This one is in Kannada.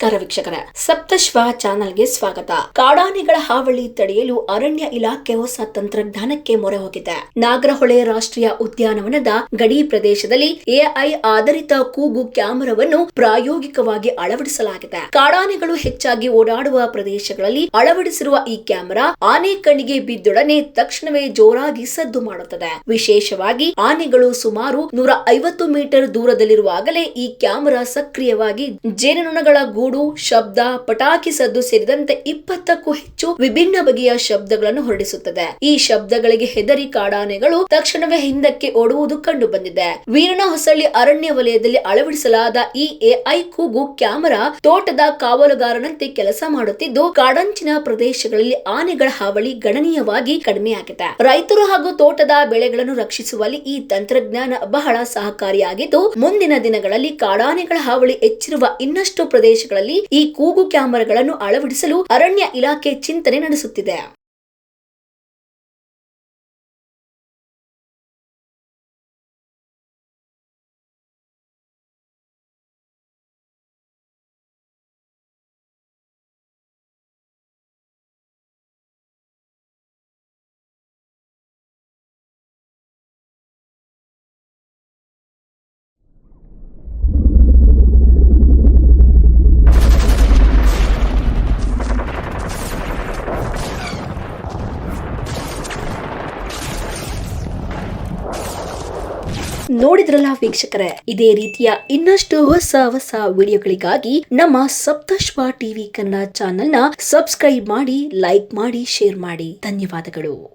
ನಮಸ್ಕಾರ ವೀಕ್ಷಕರೇ, ಸಪ್ತಶ್ವ ಚಾನೆಲ್ಗೆ ಸ್ವಾಗತ. ಕಾಡಾನೆಗಳ ಹಾವಳಿ ತಡೆಯಲು ಅರಣ್ಯ ಇಲಾಖೆ ಹೊಸ ತಂತ್ರಜ್ಞಾನಕ್ಕೆ ಮೊರೆ ಹೋಗಿದೆ. ನಾಗರಹೊಳೆ ರಾಷ್ಟ್ರೀಯ ಉದ್ಯಾನವನದ ಗಡಿ ಪ್ರದೇಶದಲ್ಲಿ ಎಐ ಆಧಾರಿತ ಕೂಗು ಕ್ಯಾಮೆರಾವನ್ನು ಪ್ರಾಯೋಗಿಕವಾಗಿ ಅಳವಡಿಸಲಾಗಿದೆ. ಕಾಡಾನೆಗಳು ಹೆಚ್ಚಾಗಿ ಓಡಾಡುವ ಪ್ರದೇಶಗಳಲ್ಲಿ ಅಳವಡಿಸಿರುವ ಈ ಕ್ಯಾಮೆರಾ ಆನೆ ಕಣ್ಣಿಗೆ ಬಿದ್ದೊಡನೆ ತಕ್ಷಣವೇ ಜೋರಾಗಿ ಸದ್ದು ಮಾಡುತ್ತದೆ. ವಿಶೇಷವಾಗಿ ಆನೆಗಳು ಸುಮಾರು 150 ಮೀಟರ್ ದೂರದಲ್ಲಿರುವಾಗಲೇ ಈ ಕ್ಯಾಮೆರಾ ಸಕ್ರಿಯವಾಗಿ ಜೇನುನೊಣಗಳ ಗೂಡು ಶಬ್ದ, ಪಟಾಕಿ ಸದ್ದು ಸೇರಿದಂತೆ 20ಕ್ಕೂ ಹೆಚ್ಚು ವಿಭಿನ್ನ ಬಗೆಯ ಶಬ್ದಗಳನ್ನು ಹೊರಡಿಸುತ್ತದೆ. ಈ ಶಬ್ದಗಳಿಗೆ ಹೆದರಿ ಕಾಡಾನೆಗಳು ತಕ್ಷಣವೇ ಹಿಂದಕ್ಕೆ ಓಡುವುದು ಕಂಡು ಬಂದಿದೆ. ವೀರನಹೊಸಳ್ಳಿ ಅರಣ್ಯ ವಲಯದಲ್ಲಿ ಅಳವಡಿಸಲಾದ ಈ ಎಐ ಕೂಗು ಕ್ಯಾಮೆರಾ ತೋಟದ ಕಾವಲುಗಾರನಂತೆ ಕೆಲಸ ಮಾಡುತ್ತಿದ್ದು, ಕಾಡಂಚಿನ ಪ್ರದೇಶಗಳಲ್ಲಿ ಆನೆಗಳ ಹಾವಳಿ ಗಣನೀಯವಾಗಿ ಕಡಿಮೆಯಾಗಿದೆ. ರೈತರು ಹಾಗೂ ತೋಟದ ಬೆಳೆಗಳನ್ನು ರಕ್ಷಿಸುವಲ್ಲಿ ಈ ತಂತ್ರಜ್ಞಾನ ಬಹಳ ಸಹಕಾರಿಯಾಗಿದ್ದು, ಮುಂದಿನ ದಿನಗಳಲ್ಲಿ ಕಾಡಾನೆಗಳ ಹಾವಳಿ ಹೆಚ್ಚಿರುವ ಇನ್ನಷ್ಟು ಪ್ರದೇಶಗಳಲ್ಲಿ ಈ ಕೂಗು ಕ್ಯಾಮೆರಾಗಳನ್ನು ಅಳವಡಿಸಲು ಅರಣ್ಯ ಇಲಾಖೆ ಚಿಂತನೆ ನಡೆಸುತ್ತಿದೆ. ನೋಡಿದ್ರಲ್ಲ ವೀಕ್ಷಕರೇ, ಇದೇ ರೀತಿಯ ಇನ್ನಷ್ಟು ಹೊಸ ವಿಡಿಯೋಗಳಿಗಾಗಿ ನಮ್ಮ ಸಪ್ತಶ್ವ ಟಿವಿ ಕನ್ನಡ ಚಾನೆಲ್ನ ಸಬ್ಸ್ಕ್ರೈಬ್ ಮಾಡಿ, ಲೈಕ್ ಮಾಡಿ, ಶೇರ್ ಮಾಡಿ. ಧನ್ಯವಾದಗಳು.